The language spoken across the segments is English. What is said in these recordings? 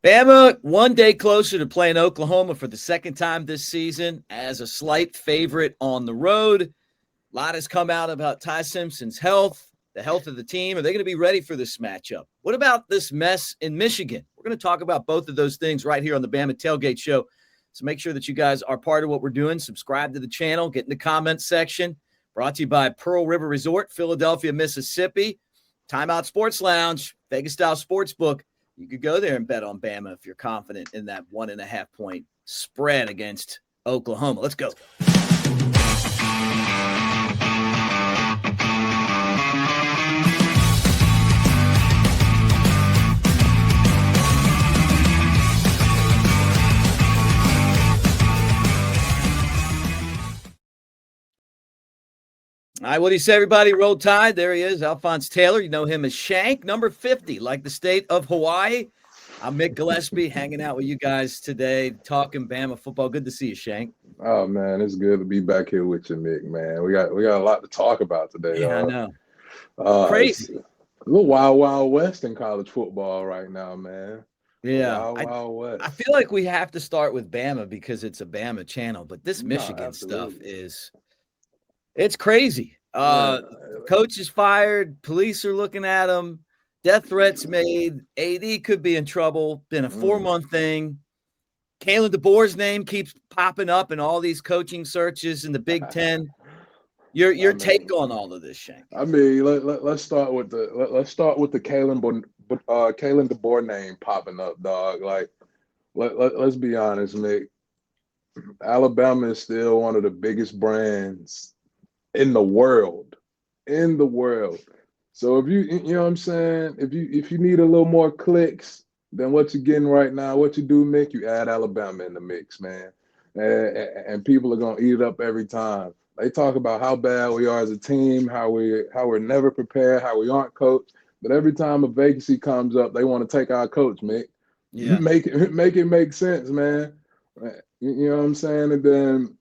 Bama one day closer to playing Oklahoma for the second time this season as a slight favorite on the road. A lot has come out about Ty Simpson's health, the health of the team. Are they going to be ready for this matchup? What about this mess in Michigan? We're going to talk about both of those things right here on the Bama Tailgate Show. So make sure that you guys are part of what we're doing. Subscribe to the channel, get in the comments section. Brought to you by Pearl River Resort, Philadelphia, Mississippi. Timeout Sports Lounge, Vegas Style Sportsbook. You could go there and bet on Bama if you're confident in that 1.5 point spread against Oklahoma. Let's go. All right, what do you say, everybody? Roll Tide. There he is, Alphonse Taylor. You know him as Shank, number 50, like the state of Hawaii. I'm Mick Gillespie, hanging out with you guys today, talking Bama football. Good to see you, Shank. Oh man, it's good to be back here with you, Mick. Man, we got a lot to talk about today. Yeah, I know. It's Crazy. a little wild west in college football right now, man. Yeah, Wild I west. feel like we have to start with Bama because it's a Bama channel, but this No, Michigan stuff absolutely. it's crazy. Yeah, Coach is fired, police are looking at him, death threats made, AD could be in trouble, been a mm. 4-month thing. Kalen DeBoer's name keeps popping up in all these coaching searches in the Big Ten. Your I take mean, on all of this, Shank? let's start with the Kalen DeBoer name popping up, dog. Like, let's be honest, Mick. Alabama is still one of the biggest brands in the world, in the world. So if you know what I'm saying, if you need a little more clicks than what you're getting right now, what you do, Mick, you add Alabama in the mix, man, and people are gonna eat it up every time. They talk about how bad we are as a team, how we're never prepared, how we aren't coached. But every time a vacancy comes up, they want to take our coach, Mick. Yeah. Make it make sense, man. You know what I'm saying? And then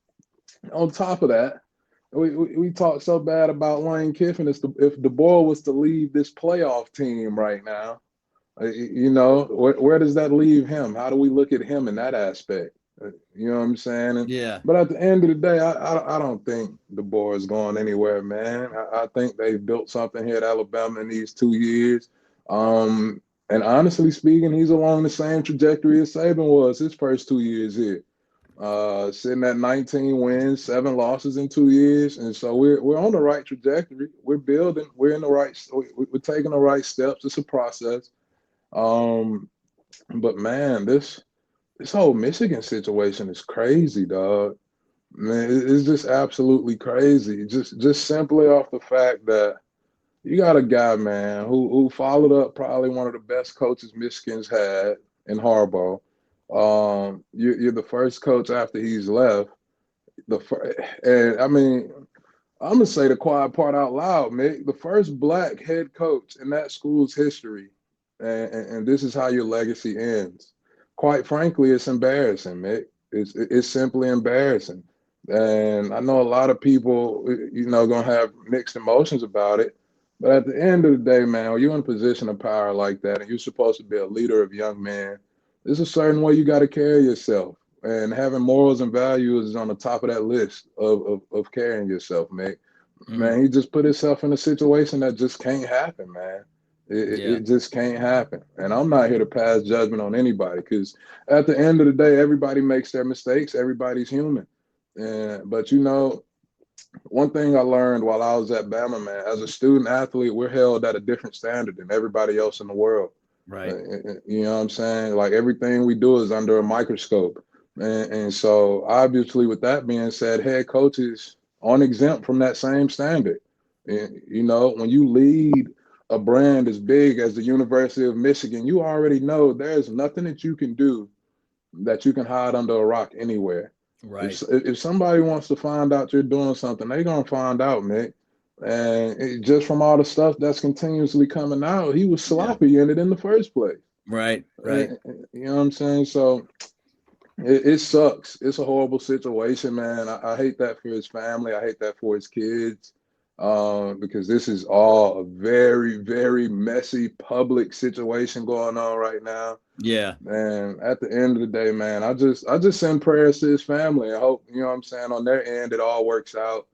on top of that, we talk so bad about Lane Kiffin. If DeBoer was to leave this playoff team right now, where does that leave him? How do we look at him in that aspect? You know what I'm saying? Yeah. But at the end of the day, I don't think DeBoer is going anywhere, man. I think they've built something here at Alabama in these 2 years. And honestly speaking, he's along the same trajectory as Saban was his first 2 years here, sitting at 19 wins, 7 losses in 2 years, and so we're on the right trajectory. We're building. We're in the right. We're taking the right steps. It's a process. Um, but man, this whole Michigan situation is crazy, dog. Man, it's just absolutely crazy. Just simply off the fact that you got a guy, man, who followed up probably one of the best coaches Michigan's had in Harbaugh. You're the first coach after he's left. And I mean, I'm gonna say the quiet part out loud, Mick. The first black head coach in that school's history, and this is how your legacy ends. Quite frankly, it's embarrassing, Mick. It's simply embarrassing. And I know a lot of people, gonna have mixed emotions about it. But at the end of the day, man, when you're in a position of power like that, and you're supposed to be a leader of young men, there's a certain way you got to carry yourself, and having morals and values is on the top of that list of carrying yourself, mate. Mm, Man, he just put himself in a situation that just can't happen, man. yeah. It just can't happen. And I'm not here to pass judgment on anybody because at the end of the day, everybody makes their mistakes. Everybody's human. But one thing I learned while I was at Bama, man, as a student athlete, we're held at a different standard than everybody else in the world. Right. You know what I'm saying? Like everything we do is under a microscope. And so obviously with that being said, head coaches aren't exempt from that same standard. And, when you lead a brand as big as the University of Michigan, you already know there's nothing that you can do that you can hide under a rock anywhere. Right. If somebody wants to find out you're doing something, they're gonna find out, Mick. And just from all the stuff that's continuously coming out, he was Yeah. sloppy in it in the first place. Right. Right. You know what I'm saying? So it sucks. It's a horrible situation, man. I hate that for his family. I hate that for his kids. because this is all a very, very messy public situation going on right now. Yeah. And at the end of the day, man, I just send prayers to his family. I hope, you know what I'm saying, on their end it all works out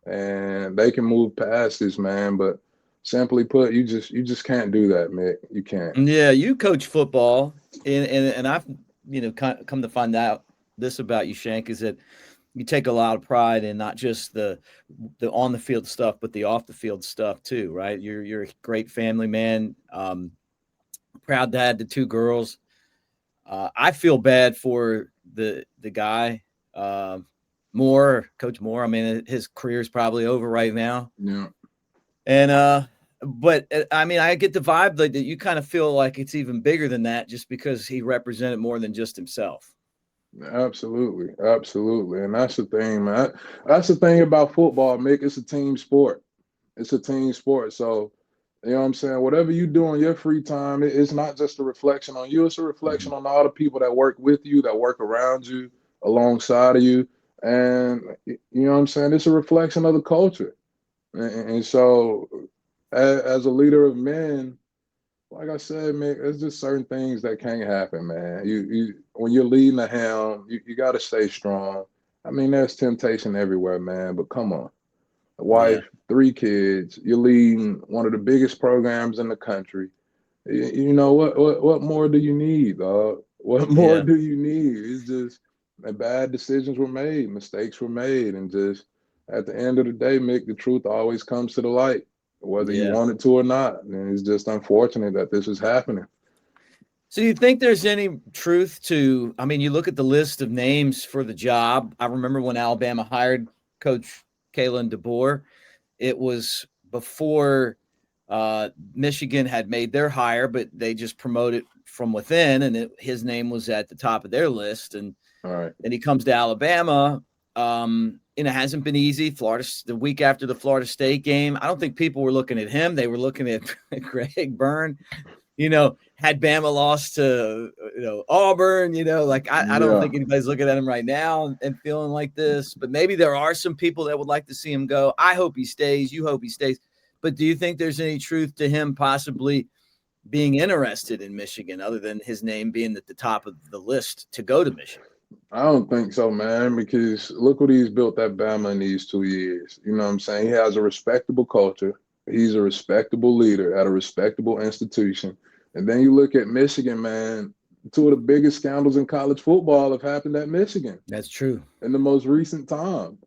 and they can move past this, man. But simply put, you just can't do that, Mick. You can't. Yeah, you coach football, and I've come to find out this about you, Shank, is that you take a lot of pride in not just the on the field stuff, but the off the field stuff too, right? You're a great family man, proud dad to two girls. I feel bad for the guy, Moore, Coach Moore. I mean, his career is probably over right now. Yeah. And but I mean, I get the vibe that you kind of feel like it's even bigger than that, just because he represented more than just himself. Absolutely, absolutely, and that's the thing, man. That's the thing about football, Mick. It's a team sport. It's a team sport. So, you know what I'm saying? Whatever you do in your free time, it's not just a reflection on you. It's a reflection on all the people that work with you, that work around you, alongside of you, and you know what I'm saying? It's a reflection of the culture. And so, as a leader of men, like I said, man, there's just certain things that can't happen, man. You when you're leading the helm, you got to stay strong. I mean, there's temptation everywhere, man. But come on, a Yeah, wife, three kids, you're leading one of the biggest programs in the country. You know what more do you need, dog? What more yeah, do you need? It's just bad decisions were made, mistakes were made, and just at the end of the day, Mick, the truth always comes to the light, whether you yeah. want it to or not. And it's just unfortunate that this is happening. So you think there's any truth to? I mean, you look at the list of names for the job. I remember when Alabama hired Coach Kalen DeBoer. It was before Michigan had made their hire, but they just promoted from within, and his name was at the top of their list. And All right. then he comes to Alabama. And it hasn't been easy. Florida, the week after the Florida State game, I don't think people were looking at him. They were looking at Greg Byrne. Had Bama lost to Auburn, like I don't Yeah. think anybody's looking at him right now and feeling like this. But maybe there are some people that would like to see him go. I hope he stays. You hope he stays. But do you think there's any truth to him possibly being interested in Michigan, other than his name being at the top of the list to go to Michigan? I don't think so, man, because look what he's built at Bama in these 2 years. You know what I'm saying? He has a respectable culture. He's a respectable leader at a respectable institution. And then you look at Michigan, man, two of the biggest scandals in college football have happened at Michigan That's true. in the most recent time.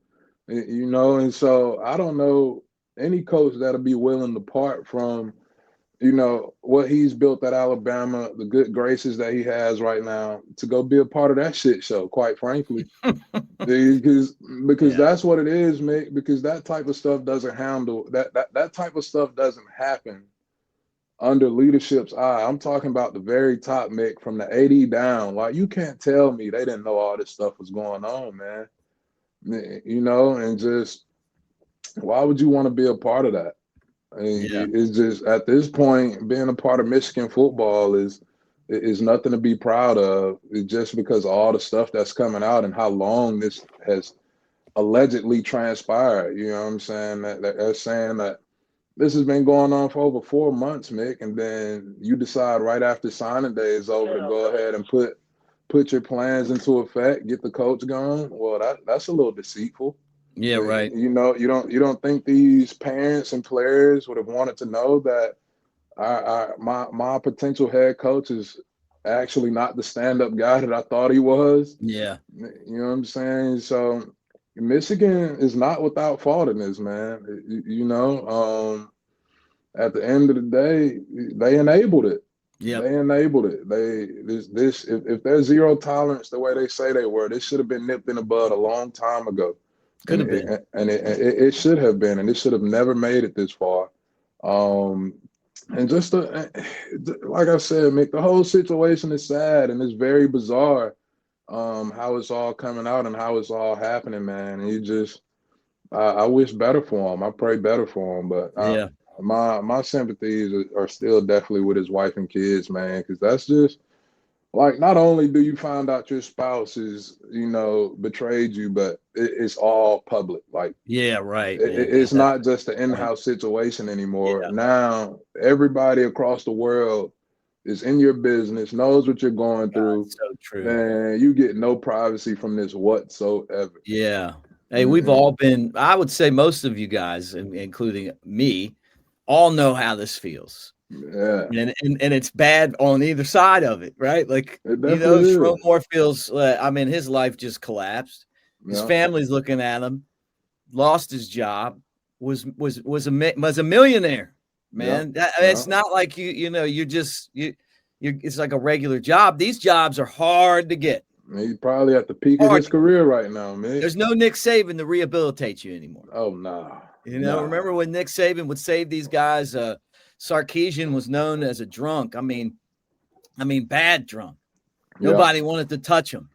And so I don't know any coach that'll be willing to part from what he's built at Alabama, the good graces that he has right now, to go be a part of that shit show, quite frankly. Because Yeah. that's what it is, mate. Because that type of stuff doesn't handle that type of stuff doesn't happen under leadership's eye. I'm talking about the very top, Mick, from the AD down. Like, you can't tell me they didn't know all this stuff was going on, man. And just why would you want to be a part of that? I mean, Yeah. it's just at this point, being a part of Michigan football is nothing to be proud of. It's just because of all the stuff that's coming out and how long this has allegedly transpired. You know what I'm saying? That they're saying that this has been going on for over 4 months, Mick, and then you decide right after signing day is over to go ahead and put your plans into effect, get the coach going. Well, that's a little deceitful. Yeah. Right. You don't think these parents and players would have wanted to know that my potential head coach is actually not the stand-up guy that I thought he was. Yeah. You know what I'm saying? So Michigan is not without fault in this, man. At the end of the day, they enabled it. Yep. They enabled it. If there's zero tolerance the way they say they were, this should have been nipped in the bud a long time ago. Could And have been. it should have been, and it should have never made it this far. And just like I said, Mick, the whole situation is sad and it's very bizarre. How it's all coming out and how it's all happening, man. And I wish better for him. I pray better for him, but Yeah. my sympathies are still definitely with his wife and kids, man, because that's just like not only do you find out your spouse is, betrayed you, but it's all public. Like Yeah, right, man. it's That's not just an the point. in-house situation anymore. Yeah, Now everybody across the world is in your business, knows what you're going through, so true. and you get no privacy from this whatsoever. Yeah. Hey, we've Mm-mm. all been, I would say most of you guys, including me, all know how this feels. Yeah, And it's bad on either side of it, right? Like, it Sherrone definitely is. Moore feels, his life just collapsed. His Yeah, family's looking at him, lost his job, was a millionaire, yeah, man. yeah. It's not like you're it's like a regular job. These jobs are hard to get. He's probably at the peak of Hard his to get. career right now, man. There's no Nick Saban to rehabilitate you anymore. Oh, nah, Remember nah. when Nick Saban would save these guys? Sarkisian was known as a drunk. Bad drunk. Yeah, Nobody wanted to touch him.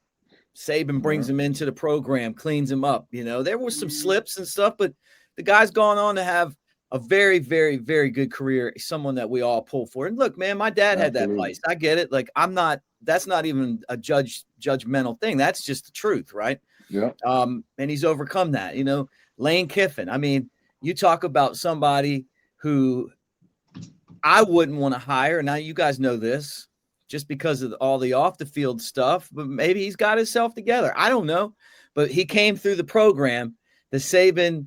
Saban brings yeah. him into the program, cleans him up. There were some slips and stuff, but the guy's gone on to have a very, very, very good career. Someone that we all pull for. And look, man, my dad had that Absolutely. vice. I get it. Like, that's not even a judgmental thing. That's just the truth, right? Yeah, And he's overcome that. Lane Kiffin. You talk about somebody who I wouldn't want to hire. Now, you guys know this just because of all the off the field stuff, but maybe he's got himself together. I don't know. But he came through the program, the Saban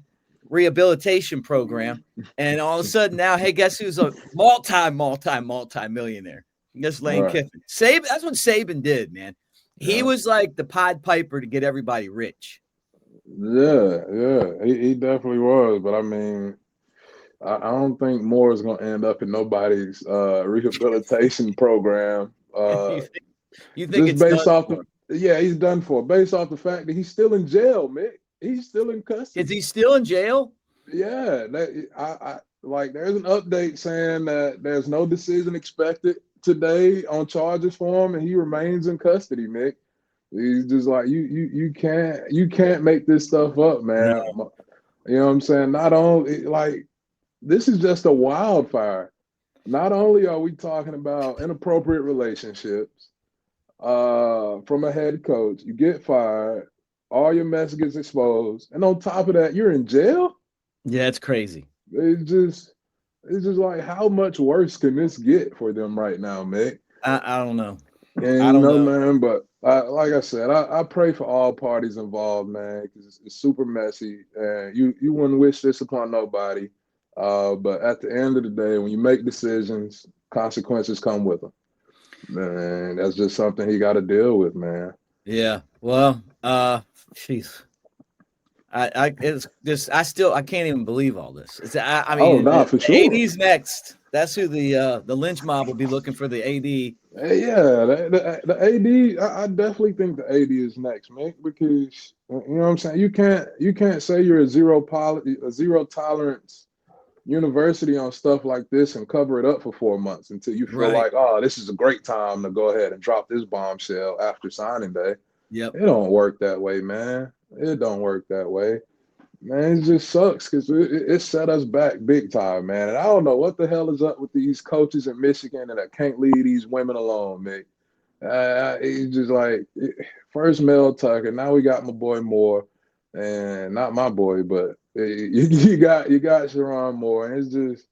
rehabilitation program. And all of a sudden now, hey, guess who's a multi-millionaire? Guess Lane right. Kiffin. That's what Saban did, man. He Yeah, was like the Pied Piper to get everybody rich. yeah, yeah. He definitely was. But I mean, I don't think Moore is going to end up in nobody's rehabilitation program. you think Just it's done based off for him? yeah, he's done for. Based off the fact that he's still in jail, man. He's still in Is custody. he still in jail? Yeah, I like. There's an update saying that there's no decision expected today on charges for him, and he remains in custody, Mick. He's just like you can't make this stuff up, No. man. You know what I'm saying? Not only like this is just a wildfire. Not only are we talking about inappropriate relationships from a head coach, you get fired, all your mess gets exposed, and on top of that, you're in jail. Yeah, it's crazy. It's just it's just like how much worse can this get for them right now, Mick? I don't know. I And don't know. man, but like I said, I pray for all parties involved, man, because it's super messy, and you wouldn't wish this upon nobody. But at the end of the day, when you make decisions, consequences come with them. Man, that's just something he got to deal with, man. Yeah. Well, jeez. I can't even believe all this. Oh, nah, for The sure. AD's next. That's who the lynch mob will be looking for, the AD. Hey, yeah, the AD, I definitely think the AD is next, man, because you know what I'm saying. You can't say you're a zero tolerance university on stuff like this and cover it up for 4 months until you feel Right. like, oh, this is a great time to go ahead and drop this bombshell after signing day. Yep. It don't work that way, man. It don't work that way. Man, it just sucks because it set us back big time, man. And I don't know what the hell is up with these coaches in Michigan and that can't leave these women alone, man. It's just like first Mel Tucker, now we got my boy Moore, and not my boy, but you got Sherrone Moore, and it's just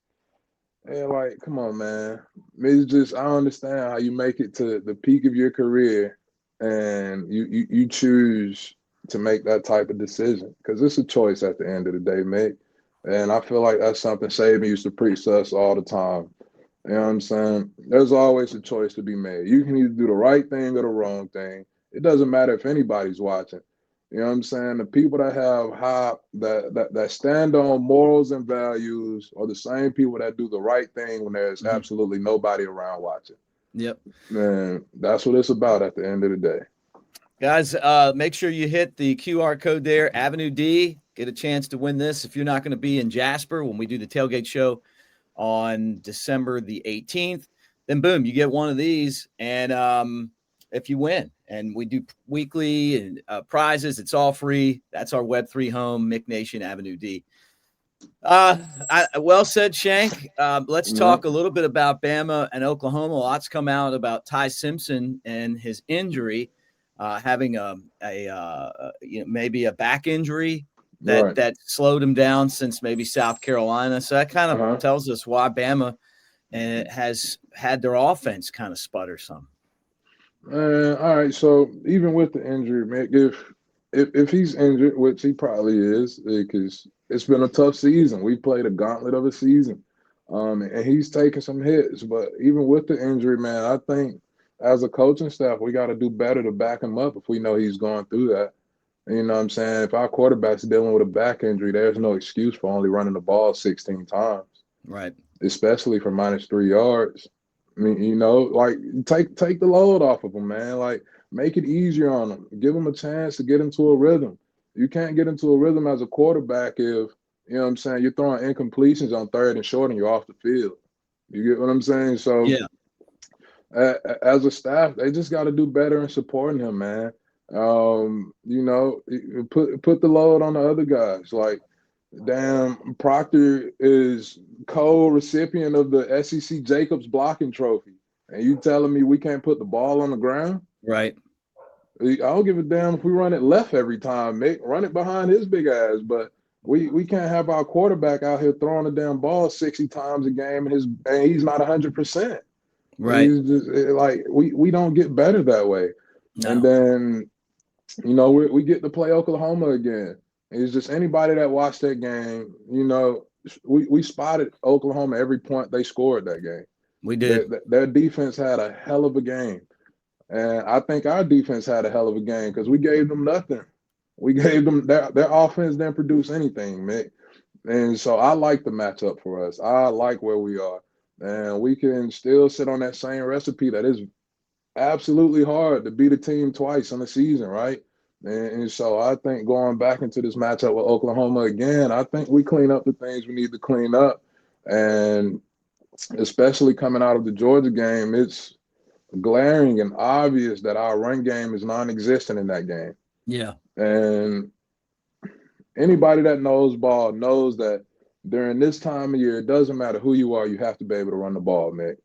like, come on, man. It's just I don't understand how you make it to the peak of your career, and you choose to make that type of decision because it's a choice at the end of the day, mate. And I feel like that's something Saban used to preach to us all the time. You know what I'm saying? There's always a choice to be made. You can either do the right thing or the wrong thing. It doesn't matter if anybody's watching. You know what I'm saying? The people that have that stand on morals and values are the same people that do the right thing when there's Mhm. absolutely nobody around watching. Yep. Man, that's what it's about at the end of the day. Guys, make sure you hit the QR code there, Avenue D. Get a chance to win this. If you're not going to be in Jasper when we do the tailgate show on December the 18th, then boom, you get one of these. And if you win, and we do weekly and prizes, it's all free. That's our Web3 home, Mick Nation, Avenue D. Well said, Shank. Let's Yeah. talk a little bit about Bama and Oklahoma. Lots come out about Ty Simpson and his injury, having maybe a back injury that Right. slowed him down since maybe South Carolina. So that kind of Uh-huh. tells us why Bama has had their offense kind of sputter some. All right. So even with the injury, man, if he's injured, which he probably is, because it's been a tough season. We played a gauntlet of a season, and he's taking some hits. But even with the injury, man, I think as a coaching staff, we got to do better to back him up if we know he's going through that. You know what I'm saying? If our quarterback's dealing with a back injury, there's no excuse for only running the ball 16 times, Right. especially for -3 yards. I mean, like take the load off of them, man. Like make it easier on them. Give them a chance to get into a rhythm. You can't get into a rhythm as a quarterback if you know what I'm saying. You're throwing incompletions on 3rd and short, and you're off the field. You get what I'm saying? So, Yeah. as a staff, they just got to do better in supporting him, man. Put the load on the other guys. Like, damn, Proctor is co-recipient of the SEC Jacobs blocking trophy, and you telling me we can't put the ball on the ground? Right. I don't give a damn if we run it left every time. Run it behind his big ass, but we can't have our quarterback out here throwing the damn ball 60 times a game, and he's not 100%. Right. He's just like we don't get better that way. And No. then we get to play Oklahoma again. It's just anybody that watched that game, we spotted Oklahoma every point they scored that game. We did. Their defense had a hell of a game. And I think our defense had a hell of a game because we gave them nothing. We gave them their offense didn't produce anything, Mick. And so I like the matchup for us. I like where we are. And we can still sit on that same recipe that is absolutely hard to beat a team twice in a season, right? And so I think going back into this matchup with Oklahoma again, I think we clean up the things we need to clean up. And especially coming out of the Georgia game, it's glaring and obvious that our run game is non-existent in that game. Yeah. And anybody that knows ball knows that during this time of year, it doesn't matter who you are, you have to be able to run the ball, Mick.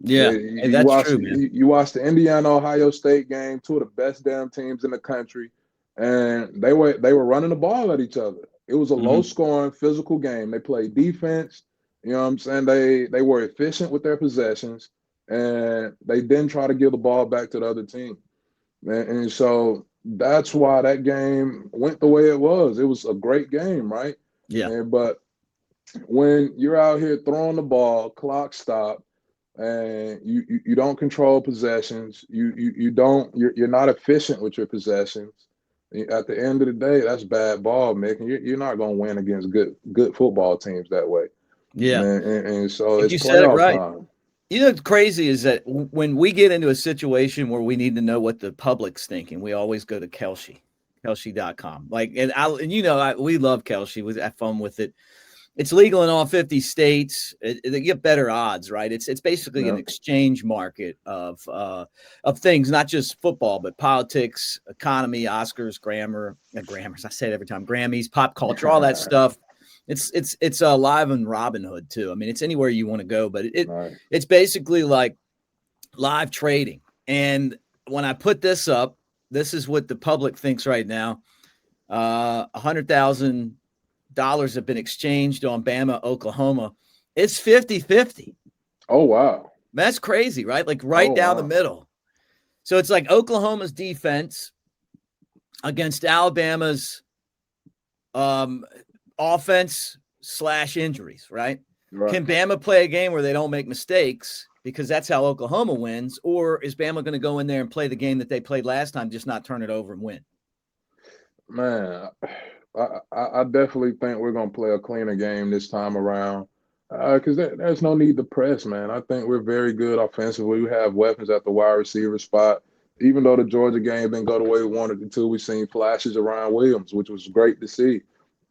Yeah. Hey, You that's watch true, man. you watch the Indiana Ohio State game, two of the best damn teams in the country, and they were running the ball at each other. It was a low Mhm. scoring physical game. They played defense. You know what I'm saying? They were efficient with their possessions, and they didn't try to give the ball back to the other team. And so that's why that game went the way it was. It was a great game, right? Yeah. But when you're out here throwing the ball, clock stop, and you don't control possessions, you're not efficient with your possessions. At the end of the day, that's bad ball, Mick. And you're not going to win against good football teams that way. Yeah. And so And it's you said it playoff right. time. You know what's crazy is that when we get into a situation where we need to know what the public's thinking, we always go to Kalshi.com. Like, we love Kalshi. We have fun with it. It's legal in all 50 states. They get better odds, right? It's basically an Yeah. exchange market of things, not just football, but politics, economy, Oscars, grammars. I say it every time. Grammys, pop culture, all that stuff. It's live on Robinhood too. I mean, it's anywhere you want to go, but Right. it's basically like live trading. And when I put this up, this is what the public thinks right now. $100,000 have been exchanged on Bama, Oklahoma. It's 50-50. Oh, wow. That's crazy, right? Like right Oh, down the wow. middle. So it's like Oklahoma's defense against Alabama's offense/injuries, right? Right. Can Bama play a game where they don't make mistakes because that's how Oklahoma wins? Or is Bama going to go in there and play the game that they played last time, just not turn it over and win? Man, I definitely think we're going to play a cleaner game this time around because there's no need to press, man. I think we're very good offensively. We have weapons at the wide receiver spot. Even though the Georgia game didn't go the way we wanted it to, we've seen flashes around Williams, which was great to see.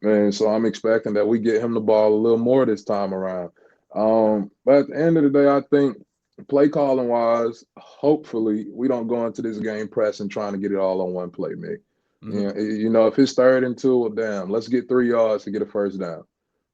And so I'm expecting that we get him the ball a little more this time around. But at the end of the day, I think play calling wise, hopefully we don't go into this game pressing trying to get it all on one play, Mick. Mm-hmm. If it's 3rd and 2, well, damn, let's get 3 yards to get a first down.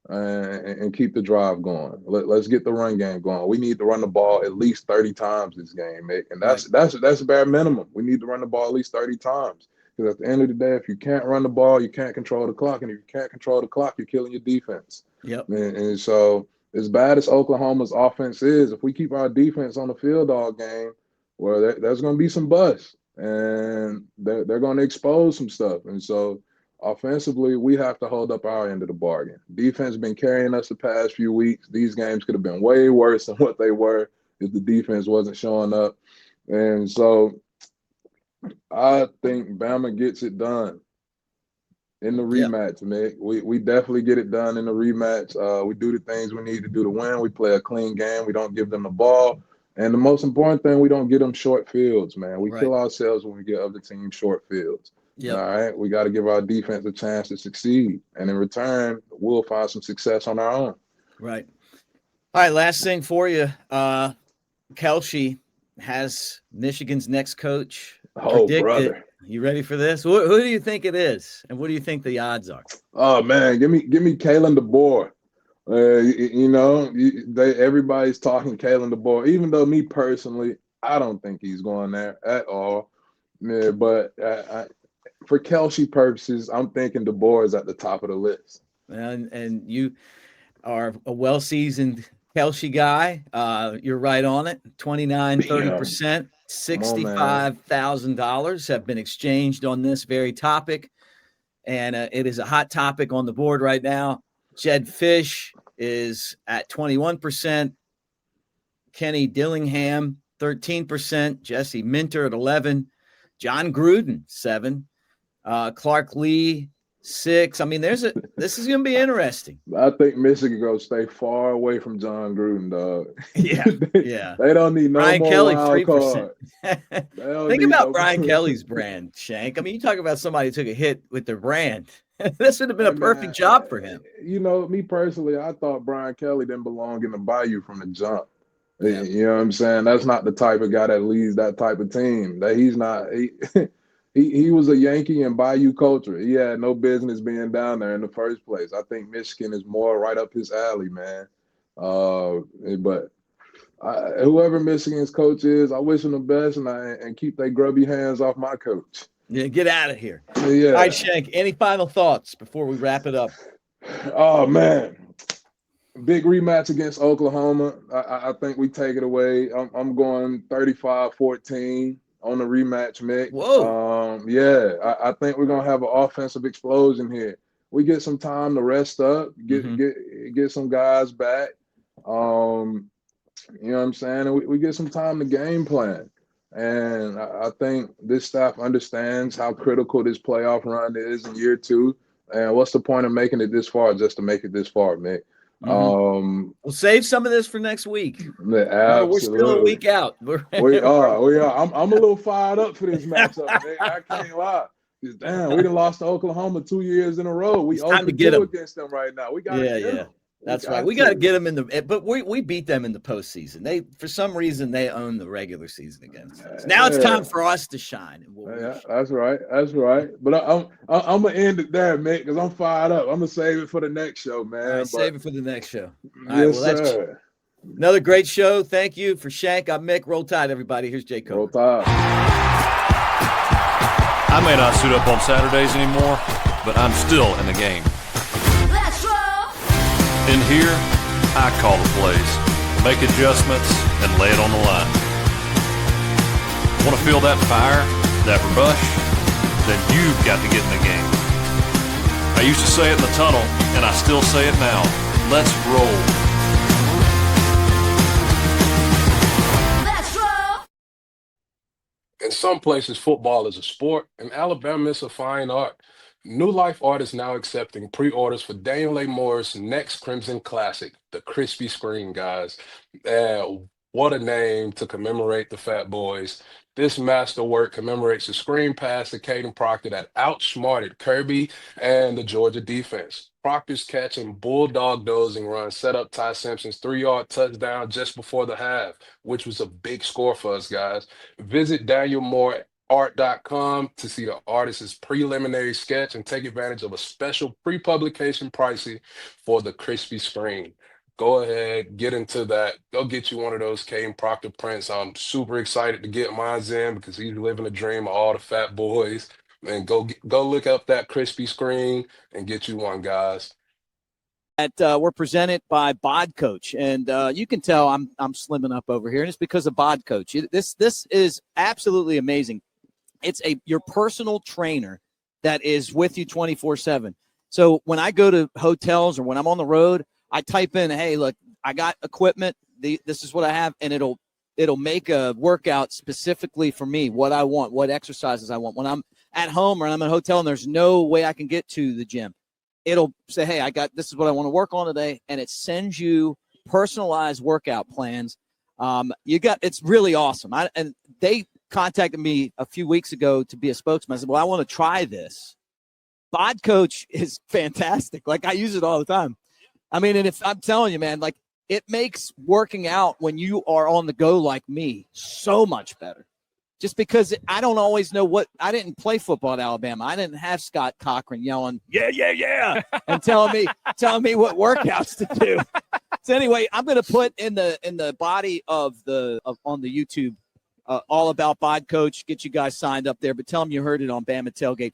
and keep the drive going. Let's get the run game going. We need to run the ball at least 30 times this game, Mick. And that's bare minimum. We need to run the ball at least 30 times. Because at the end of the day, if you can't run the ball, you can't control the clock. And if you can't control the clock, you're killing your defense. Yep. And so as bad as Oklahoma's offense is, if we keep our defense on the field all game, well, there's going to be some busts. And they're going to expose some stuff. And so offensively, we have to hold up our end of the bargain. Defense has been carrying us the past few weeks. These games could have been way worse than what they were if the defense wasn't showing up. And so I think Bama gets it done in the rematch, Mick. We definitely get it done in the rematch. We do the things we need to do to win. We play a clean game. We don't give them the ball. And the most important thing, we don't get them short fields, man. We kill ourselves when we get other teams short fields. Yep. All right. We got to give our defense a chance to succeed. And in return, we'll find some success on our own. Right. All right. Last thing for you. Kalshi has Michigan's next coach. Oh, brother. You ready for this? Who do you think it is? And what do you think the odds are? Oh, man. Give me Kalen DeBoer. Everybody's talking Kalen DeBoer, even though me personally, I don't think he's going there at all. Yeah, but for Kalshi purposes, I'm thinking DeBoer is at the top of the list. And you are a well-seasoned Kalshi guy. You're right on it. 30%, $65,000 have been exchanged on this very topic. And it is a hot topic on the board right now. Jed Fish is at 21%. Kenny Dillingham, 13%. Jesse Minter at 11%. John Gruden, 7%. Clark Lee, 6%. I mean, this is going to be interesting. I think Michigan going to stay far away from John Gruden, dog. Yeah. They don't need no Brian more Kelly, wild 3%. Think about Brian more. Kelly's brand, Shank. I mean, you talk about somebody who took a hit with their brand. This would have been a perfect job for him. Me personally, I thought Brian Kelly didn't belong in the Bayou from the jump. Yeah. You know what I'm saying? That's not the type of guy that leads that type of team. That he's not. He was a Yankee in Bayou culture. He had no business being down there in the first place. I think Michigan is more right up his alley, man. But whoever Michigan's coach is, I wish him the best and keep their grubby hands off my coach. Yeah, get out of here. Yeah. All right, Shank, any final thoughts before we wrap it up? Oh, man. Big rematch against Oklahoma. I think we take it away. I'm going 35-14 on the rematch, Mick. Whoa. I think we're going to have an offensive explosion here. We get some time to rest up, get some guys back. You know what I'm saying? And we get some time to game plan. And I think this staff understands how critical this playoff run is in year 2. And what's the point of making it this far just to make it this far, Mick? We'll save some of this for next week. Absolutely. We're still a week out. We are. I'm a little fired up for this matchup, Mick. I can't lie. Damn, we done lost to Oklahoma 2 years in a row. We time to get them against them right now. We got to get them. That's right. We got to get them but we beat them in the postseason. For some reason, they own the regular season against us. Now it's time for us to shine. That's right. But I'm gonna end it there, Mick, because I'm fired up. I'm gonna save it for the next show, man. All right, save it for the next show. All yes, right, sir. Another great show. Thank you for Shank. I'm Mick. Roll Tide, everybody. Here's Jay Cole. Roll Tide. I may not suit up on Saturdays anymore, but I'm still in the game. In here, I call the plays, make adjustments, and lay it on the line. Want to feel that fire, that rush? Then you've got to get in the game. I used to say it in the tunnel, and I still say it now. Let's roll. In some places, football is a sport, and Alabama is a fine art. New Life Art is now accepting pre-orders for Daniel A. Moore's next Crimson Classic, the Crispy Screen, guys. What a name to commemorate the Fat Boys. This masterwork commemorates the screen pass to Caden Proctor that outsmarted Kirby and the Georgia defense. Proctor's catch and bulldog dozing run set up Ty Simpson's 3-yard touchdown just before the half, which was a big score for us, guys. Visit Daniel Moore art.com to see the artist's preliminary sketch and take advantage of a special pre-publication pricing for the crispy screen. Go ahead, get into that. Go get you one of those Kane Proctor prints. I'm super excited to get mine in because he's living a dream of all the fat boys. And go look up that crispy screen and get you one, guys. We're presented by Bod Coach, and you can tell I'm slimming up over here, and it's because of Bod Coach. This is absolutely amazing. It's your personal trainer that is with you 24/7. So when I go to hotels or when I'm on the road, I type in, "Hey, look, I got equipment. This is what I have," and it'll make a workout specifically for me, what I want, what exercises I want. When I'm at home or I'm in a hotel and there's no way I can get to the gym, it'll say, "Hey, this is what I want to work on today," and it sends you personalized workout plans. It's really awesome. And they contacted me a few weeks ago to be a spokesman. I said, "Well, I want to try this." Bod Coach is fantastic. Like, I use it all the time. I mean, and if I'm telling you, man, like, it makes working out when you are on the go like me so much better. Just because I don't always know I didn't play football at Alabama. I didn't have Scott Cochran yelling, "Yeah, yeah, yeah," and telling me what workouts to do. So anyway, I'm going to put in the body on the YouTube all about Bod Coach. Get you guys signed up there, but tell them you heard it on Bama Tailgate.